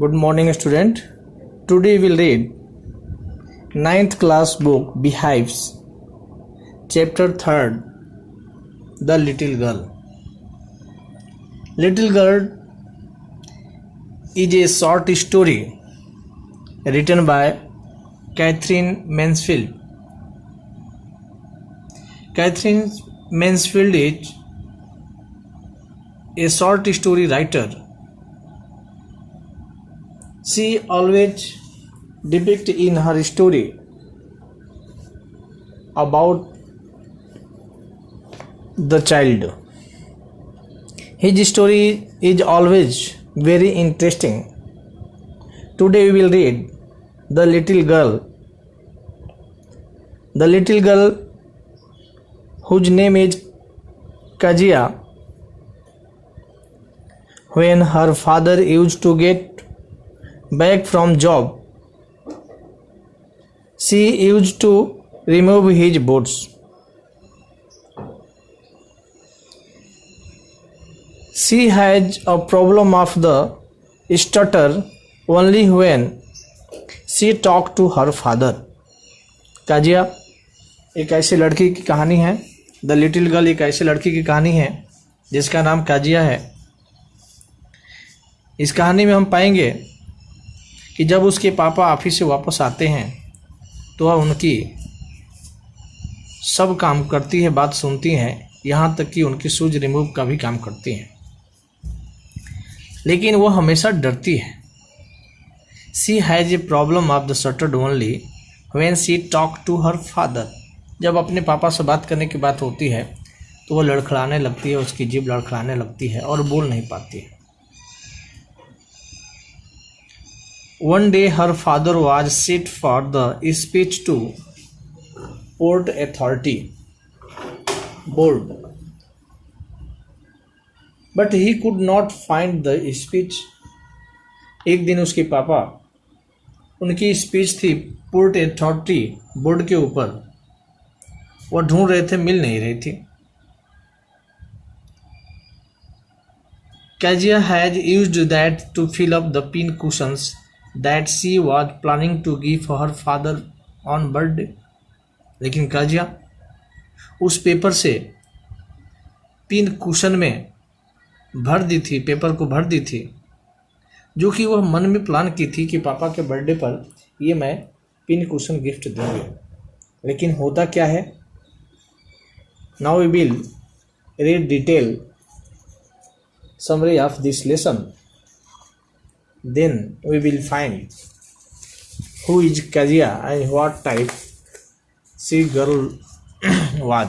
Good morning, student. Today we will read 9th class book Beehives, chapter 3rd, The Little Girl. Little Girl is a short story written by Catherine Mansfield. Catherine Mansfield is a short story writer. She always depicts in her story about the child. His story is always very interesting. Today we will read The Little Girl. The little girl, whose name is Kezia, when her father used to get back from job, she used to remove his boots. She has a problem of the stutter only when she talked to her father. काजिया एक ऐसी लड़की की कहानी है. The little girl एक ऐसी लड़की की कहानी है जिसका नाम काजिया है. इस कहानी में हम पाएंगे कि जब उसके पापा ऑफिस से वापस आते हैं तो वह उनकी सब काम करती है, बात सुनती हैं, यहाँ तक कि उनकी शूज रिमूव का भी काम करती हैं. लेकिन वो हमेशा डरती है. She has a problem of the shuttered only when she talk to her father. जब अपने पापा से बात करने की बात होती है तो वो लड़खड़ाने लगती है, उसकी जीभ लड़खड़ाने लगती है और बोल नहीं पाती है. One day her father was sent for the speech to Port Authority Board, but he could not find the speech. एक दिन उसके पापा उनकी स्पीच थी पोर्ट अथॉरिटी बोर्ड के ऊपर, वो ढूंढ रहे थे, मिल नहीं रही थी. Kezia had used that to fill up the pin cushions that she was planning to give her father on birthday. लेकिन काजिया उस पेपर से पिन कुशन में भर दी थी, पेपर को भर दी थी, जो कि वह मन में प्लान की थी कि पापा के बर्थडे पर ये मैं पिन कुशन गिफ्ट दूंगी. लेकिन होता क्या है? Now we will read detail summary of this lesson. Then we will find who is Kezia and what type she girl was.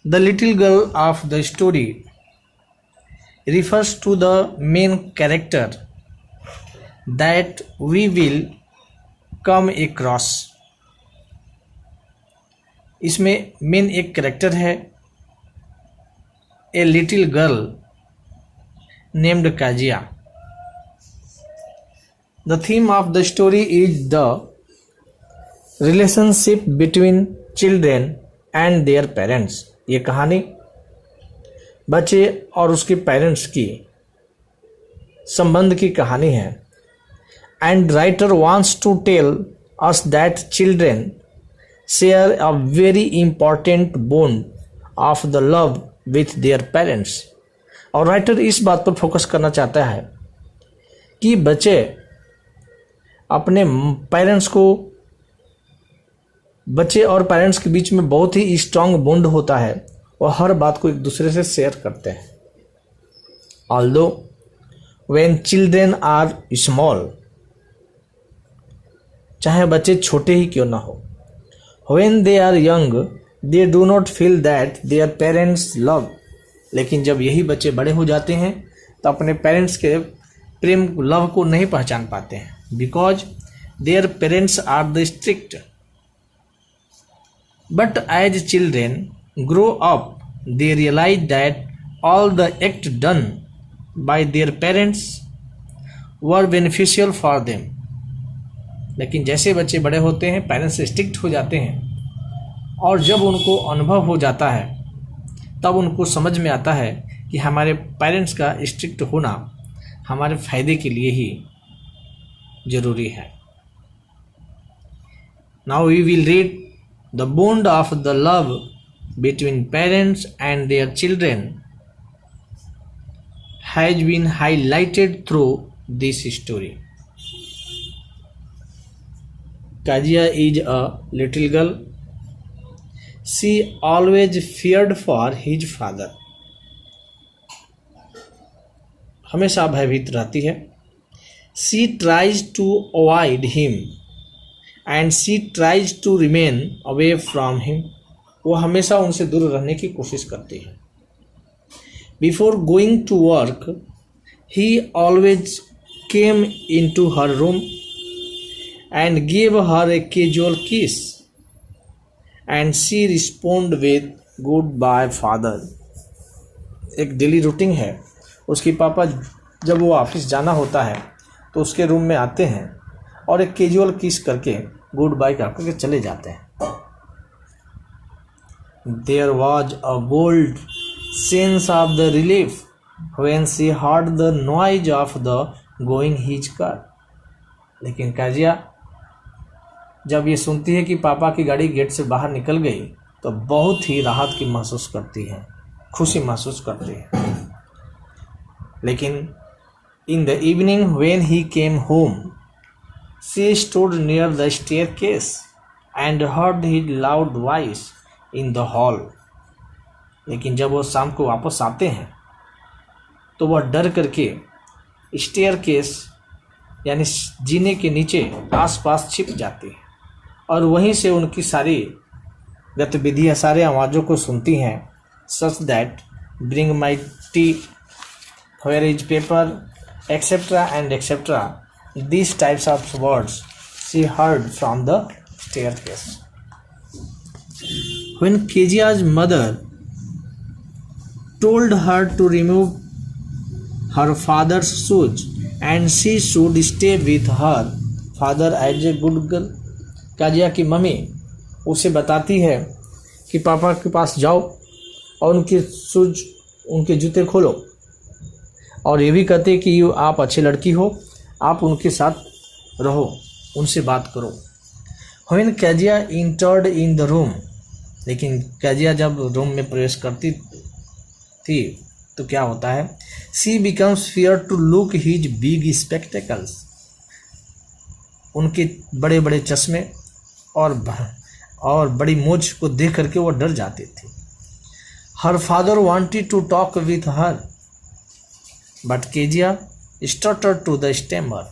The little girl of the story refers to the main character that we will come across. इसमें main एक character है, a little girl named Kezia. The theme of the story is the relationship between children and their parents. ये कहानी बच्चे और उसके parents की संबंध की कहानी है. And writer wants to tell us that children share a very important bond of the love with their parents. और राइटर इस बात पर फोकस करना चाहता है कि बच्चे अपने पेरेंट्स को, बच्चे और पेरेंट्स के बीच में बहुत ही स्ट्रांग बॉन्ड होता है और हर बात को एक दूसरे से शेयर करते हैं. Although when children are small, चाहे बच्चे छोटे ही क्यों ना हो, when they are young they do not feel that their parents love. लेकिन जब यही बच्चे बड़े हो जाते हैं तो अपने पेरेंट्स के प्रेम लव को नहीं पहचान पाते हैं. because their parents are the strict. but as children grow up they realize that all the act done by their parents were beneficial for them. लेकिन जैसे बच्चे बड़े होते हैं, पेरेंट्स स्ट्रिक्ट हो जाते हैं और जब उनको अनुभव हो जाता है तब उनको समझ में आता है कि हमारे पेरेंट्स का स्ट्रिक्ट होना हमारे फायदे के लिए ही जरूरी है। Now we will read the bond of the love between parents and their children has been highlighted through this story. Kajia is a little girl. She always feared for his father. हमेशा भयभीत रहती है। She tries to avoid him and she tries to remain away from him. वो हमेशा उनसे दूर रहने की कोशिश करती है। Before going to work, he always came into her room and gave her a casual kiss and she responded with goodbye father। एक डेली रूटीन है। उसकी पापा जब वो ऑफिस जाना होता है तो उसके रूम में आते हैं और एक कैजुअल किस करके गुड बाय करके चले जाते हैं। There was a bold sense of the relief when she heard the noise of the going his car। लेकिन काजिया जब ये सुनती है कि पापा की गाड़ी गेट से बाहर निकल गई तो बहुत ही राहत की महसूस करती है, खुशी महसूस करती है। लेकिन in the evening when he came home she stood near the staircase and heard his loud voice in the hall. लेकिन जब वो शाम को वापस आते हैं तो वह डर करके स्टेयरकेस यानी जीने के नीचे आसपास छिप जाती है और वहीं से उनकी सारी गतिविधियाँ, सारे आवाज़ों को सुनती हैं। Such that bring my tea, where is paper, etcetera and etcetera, this types of words she heard from the staircase. When Kezia's mother told her to remove her father's shoes and she should stay with her father as a good girl। काजिया की mummy उसे बताती है कि पापा के पास जाओ और उनके शूज, उनके जूते खोलो और ये भी कहते कि आप अच्छी लड़की हो, आप उनके साथ रहो, उनसे बात करो। When काजिया entered in the room, लेकिन काजिया जब रूम में प्रवेश करती थी तो क्या होता है, she becomes fear to look his big spectacles। उनके बड़े बड़े चश्मे और बड़ी मूंछ को देख करके वो डर जाती थी। Her father wanted to talk with her but Kezia stuttered to the stammer.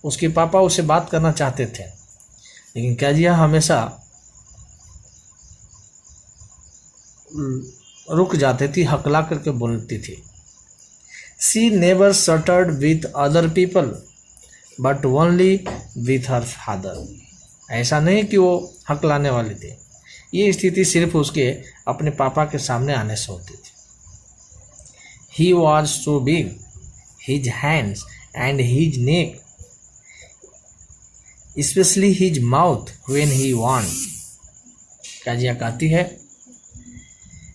उसके पापा उसे बात करना चाहते थे लेकिन केजिया हमेशा रुक जाती थी, हकला करके बोलती थी। She never stuttered with other people but only with her father. ऐसा नहीं कि वो हकलाने वाली थी, ये स्थिति सिर्फ उसके अपने पापा के सामने आने से होती थी। He was so big, his hands and his neck, specially his mouth when he want. Kezia कहती है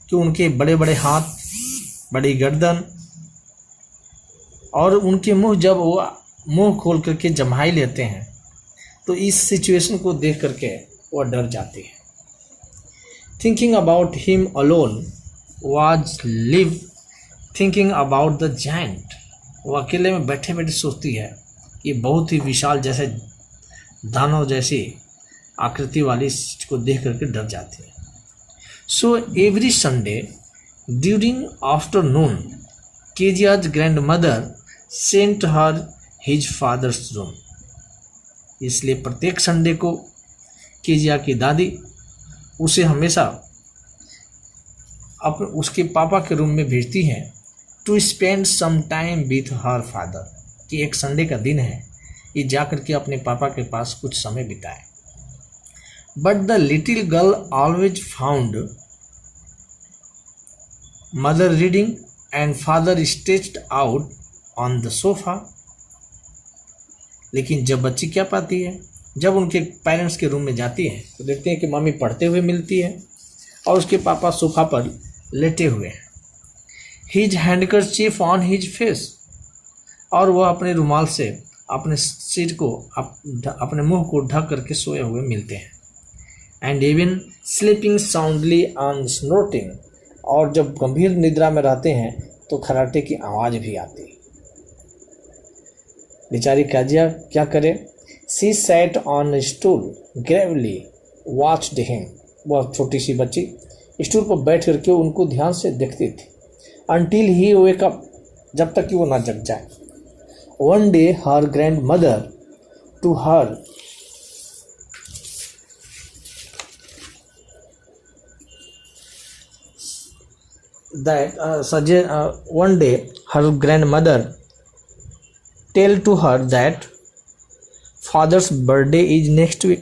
कि उनके बड़े बड़े हाथ, बड़ी गर्दन और उनके मुंह, जब वो मुंह खोल करके जमाई लेते हैं तो इस सिचुएशन को देख करके वो डर जाती है। Thinking about him alone was live thinking about the giant. वो अकेले में बैठे बैठे सोचती है कि बहुत ही विशाल, जैसे दानव जैसी आकृति वाली चीज को देख करके डर जाती है। So every Sunday during afternoon Kezia's grandmother sent her his father's room. इसलिए प्रत्येक संडे को केजिया की दादी उसे हमेशा उसके पापा के रूम में भेजती हैं to spend some time with her father, कि एक संडे का दिन है, ये जा करके अपने पापा के पास कुछ समय बिताए। But the little girl always found mother reading and father stretched out on the sofa. लेकिन जब बच्ची क्या पाती है, जब उनके पेरेंट्स के रूम में जाती है तो देखते हैं कि मम्मी पढ़ते हुए मिलती है और उसके पापा सोफा पर लेटे हुए हैं। His handkerchief on his face, और वह अपने रुमाल से अपने सिर को अपने मुंह को ढक करके सोए हुए मिलते हैं। And even sleeping soundly on snoring, और जब गंभीर निद्रा में रहते हैं तो खराटे की आवाज़ भी आती है। बेचारी काजिया क्या करे? She sat on stool gravely watched him, वह छोटी सी बच्ची स्टूल पर बैठ करके उनको ध्यान से देखती थी। अनटिल ही वेक अप, जब तक कि वो ना जग जाए। One day her grandmother to her one day her grandmother tell to her that father's birthday is next week.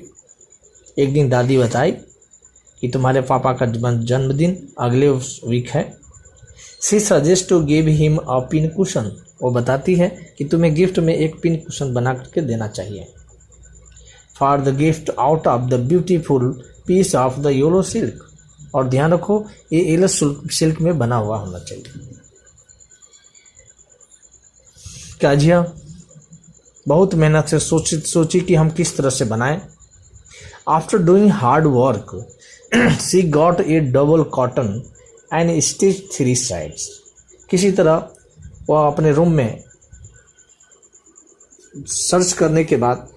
एक दिन दादी बताई कि तुम्हारे पापा का जन्मदिन अगले वीक है। She suggest to give him a pin cushion, वो बताती है कि तुम्हें गिफ्ट में एक पिन कुशन बना करके देना चाहिए। For the gift out of the beautiful piece of the yellow silk, और ध्यान रखो ये येलो सिल्क में बना हुआ होना चाहिए। काजिया बहुत मेहनत से सोची कि हम किस तरह से बनाएं। After doing hard work she got A double cotton and stitch 3 sides. किसी तरह वह अपने रूम में सर्च करने के बाद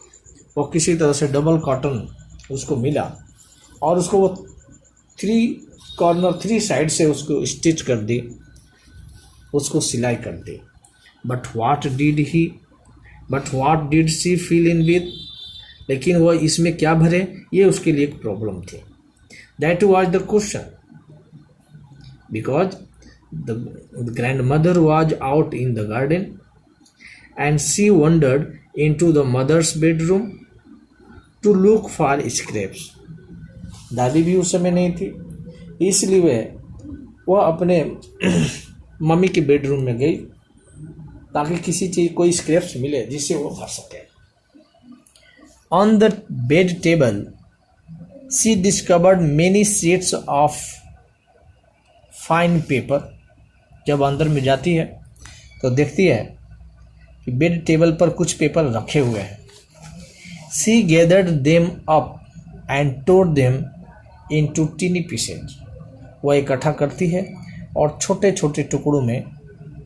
वो किसी तरह से डबल कॉटन उसको मिला और उसको वो 3 साइड से उसको स्टिच कर दी, उसको सिलाई कर दी। But what did she feel in with, लेकिन वह इसमें क्या भरे ये उसके लिए एक प्रॉब्लम थी। That was the question, because the grandmother was out in the garden and she wandered into the mother's bedroom to look for scraps. दादी भी उस समय नहीं थी, इसलिए वह अपने मम्मी के बेडरूम में गई ताकि किसी चीज कोई स्क्रैप्स मिले जिससे वो भर सके। On the bed table she discovered many sheets of fine paper. जब अंदर में जाती है तो देखती है कि बेड टेबल पर कुछ पेपर रखे हुए हैं। She gathered them up and tore them into tiny pieces, वह इकट्ठा करती है और छोटे छोटे टुकड़ों में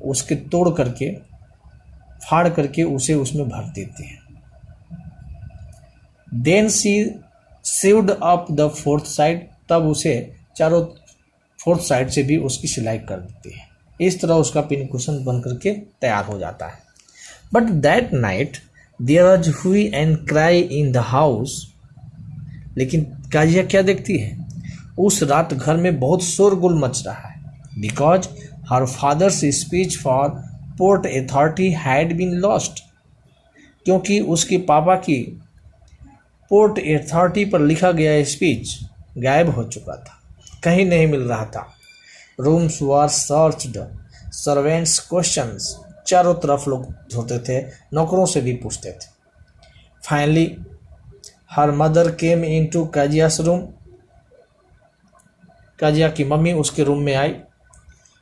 उसके तोड़ करके फाड़ करके उसे उसमें भर देती है। Then she sewed up the 4th side, तब उसे चारों 4th साइड से भी उसकी सिलाई कर देती है। इस तरह उसका पिन कुशन बन करके तैयार हो जाता है। But that night there was hue and cry in the house, लेकिन काजिया क्या देखती है? उस रात घर में बहुत शोरगुल मच रहा है। Because her father's speech for port authority had been lost, क्योंकि उसके पापा की पोर्ट अथॉरिटी पर लिखा गया स्पीच गायब हो चुका था, कहीं नहीं मिल रहा था। रूम्स वर सर्च्ड, सर्वेंट्स क्वेश्चंस, चारों तरफ लोग ढूंढते थे, नौकरों से भी पूछते थे। Finally her mother came into Kezia's room, Kezia की मम्मी उसके रूम में आई।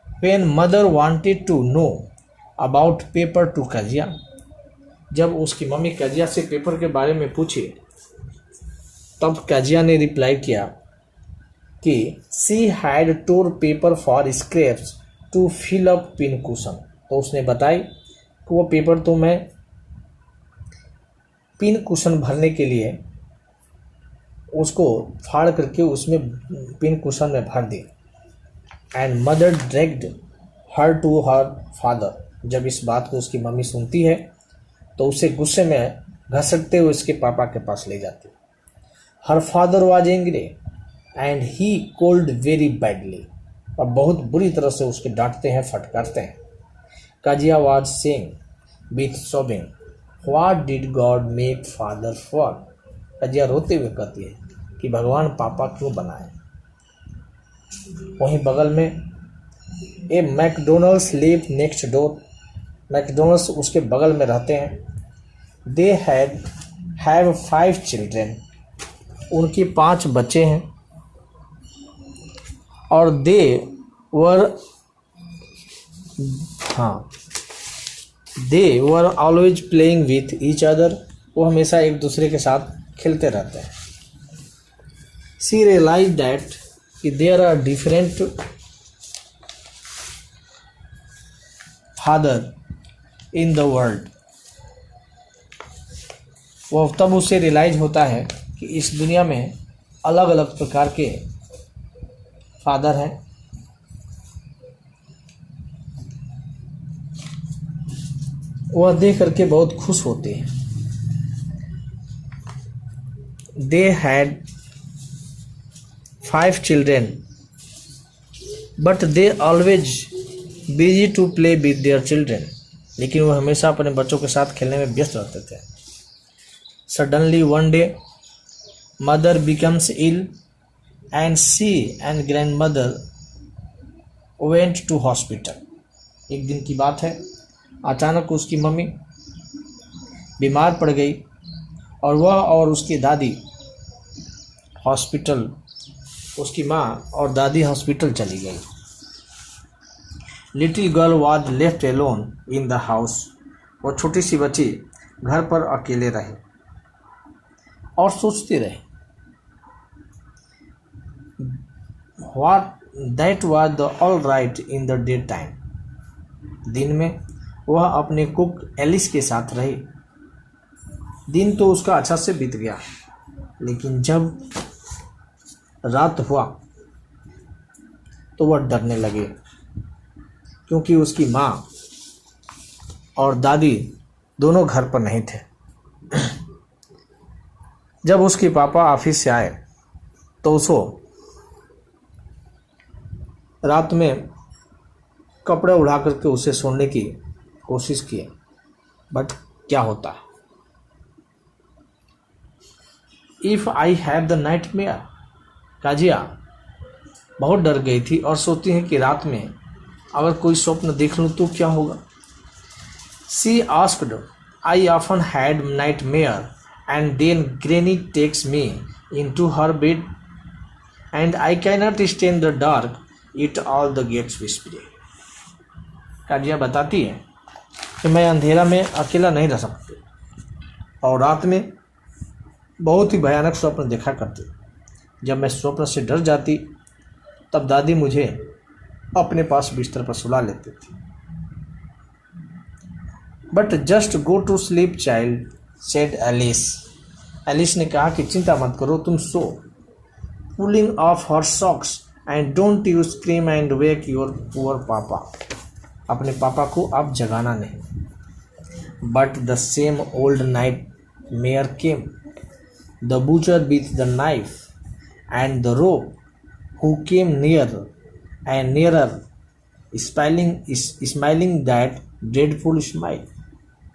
When mother wanted to know about paper to Kezia, जब उसकी मम्मी काजिया से पेपर के बारे में पूछी तब काजिया ने रिप्लाई किया कि she had tore paper for scraps to fill up pin cushion. तो उसने बताई कि वो पेपर तो मैं पिन कुशन भरने के लिए उसको फाड़ करके उसमें पिन कुशन में भर दी। And mother dragged her to her father, जब इस बात को उसकी मम्मी सुनती है तो उसे गुस्से में घसकते हुए उसके पापा के पास ले जाती। Her father was angry and he cold very badly, और बहुत बुरी तरह से उसके डांटते हैं, फटकारते हैं। Kezia was saying with sobbing, what did God make father for. Kezia रोते हुए कहती है कि भगवान पापा क्यों बनाए। वहीं बगल में a Macdonalds live next door, Macdonalds उसके बगल में रहते हैं। दे हैव 5 चिल्ड्रेन, उनके 5 बच्चे हैं। और दे वर हाँ, they were always playing with each other, वो हमेशा एक दूसरे के साथ खेलते रहते हैं। सी रियलाइज दैट कि there are different father in the world, वो तब उसे रियलाइज होता है कि इस दुनिया में अलग अलग प्रकार के फादर हैं। वह देख करके बहुत खुश होते हैं। They had 5 children but they always busy to play with their children, लेकिन वह हमेशा अपने बच्चों के साथ खेलने में व्यस्त रहते थे। Suddenly one day mother becomes ill and she and grandmother went to hospital. एक दिन की बात है, अचानक उसकी मम्मी बीमार पड़ गई और वह और उसकी दादी हॉस्पिटल, उसकी माँ और दादी हॉस्पिटल चली गई। Little girl was left alone in the house, वो छोटी सी बच्ची घर पर अकेले रही और सोचती रही। What that was the all right in the day time, दिन में वह अपने कुक एलिस के साथ रही। दिन तो उसका अच्छा से बीत गया, लेकिन जब रात हुआ तो वह डरने लगे, क्योंकि उसकी माँ और दादी दोनों घर पर नहीं थे। जब उसके पापा ऑफिस से आए तो उसको रात में कपड़े उड़ा करके उसे सोने की कोशिश की, बट क्या होता है, if I have the nightmare, Kezia बहुत डर गई थी और सोचती है कि रात में अगर कोई स्वप्न देख लूँ तो क्या होगा। She asked, I often had nightmare and then granny takes me into her bed and I can not stay in the dark, it all the gets whispering. Kezia बताती है कि मैं अंधेरा में अकेला नहीं रह सकती और रात में बहुत ही भयानक स्वप्न देखा करती। जब मैं स्वप्न से डर जाती तब दादी मुझे अपने पास बिस्तर पर सुला लेती थी। But just go to sleep child, said Alice. Alice ने कहा कि चिंता मत करो, तुम सो। Pulling off her socks and don't you scream and wake your poor papa, अपने पापा को आप जगाना नहीं। But the same old nightmare came, the butcher with the knife and the rope, who came nearer and nearer, smiling that dreadful smile।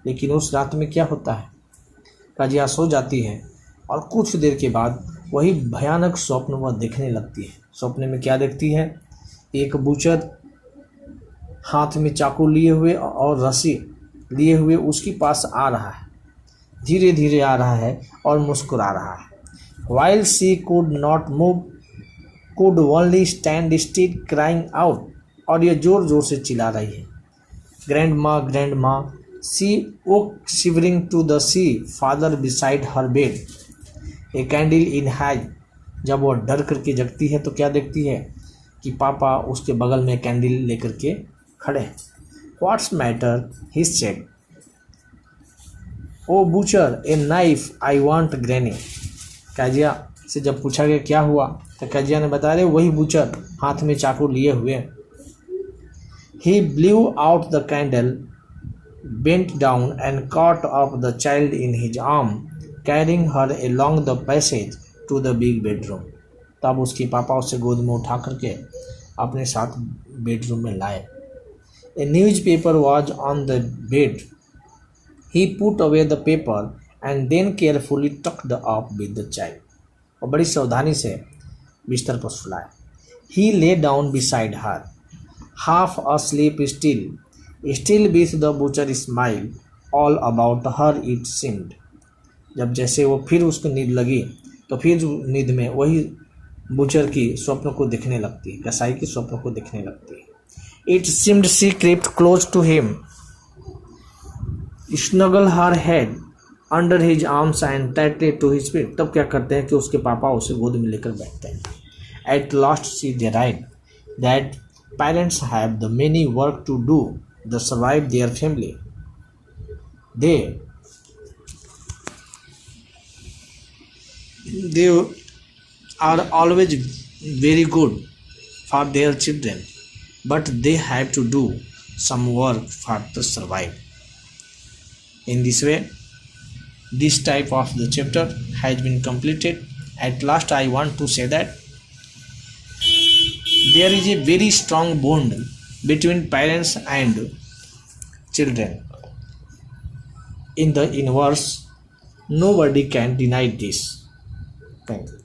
लेकिन उस रात में क्या होता है, काजिया सो जाती है और कुछ देर के बाद वही भयानक स्वप्न वह देखने लगती है। स्वप्न में क्या देखती है, एक बूचर हाथ में चाकू लिए हुए और रस्सी लिए हुए उसके पास आ रहा है, धीरे धीरे आ रहा है और मुस्कुरा रहा है। While she could not move, could only stand still crying out, और ये जोर जोर से चिल्ला रही है, grandma grandma। She woke shivering to the sea father beside her bed, a candle in hand। जब वो डर करके जगती है तो क्या देखती है कि पापा उसके बगल में कैंडल लेकर के खड़े हैं। What's matter, he said, oh butcher, a knife, I want granny। काजिया से जब पूछा गया क्या हुआ तो काजिया ने बताया रहे वही बूचर हाथ में चाकू लिए हुए। He blew out the candle, bent down and caught up the child in his arm, carrying her along the passage to the big bedroom. तब उसके पापा उसे गोद में उठा करके अपने साथ बेडरूम में लाए। A newspaper was on the bed, he put away the paper and then carefully tucked up with the child, और बड़ी सावधानी से बिस्तर पर सुलाया। He lay down beside her, half asleep still with the butcher smile all about her it seemed। जब जैसे वो फिर उसको नींद लगी तो फिर नींद में वही बूचर की स्वप्न को दिखने लगती, कसाई की स्वप्न को दिखने लगती। It seemed she crept close to him, snuggle her head under his arms and tightly to his feet. तब क्या करते हैं कि उसके पापा उसे गोद में लेकर बैठते हैं. At last she realized that parents have the many work to do to survive their family. They are always very good for their children, but they have to do some work for to survive. In this way, this type of the chapter has been completed. At last, I want to say that there is a very strong bond between parents and children. In the universe, nobody can deny this. Thank you.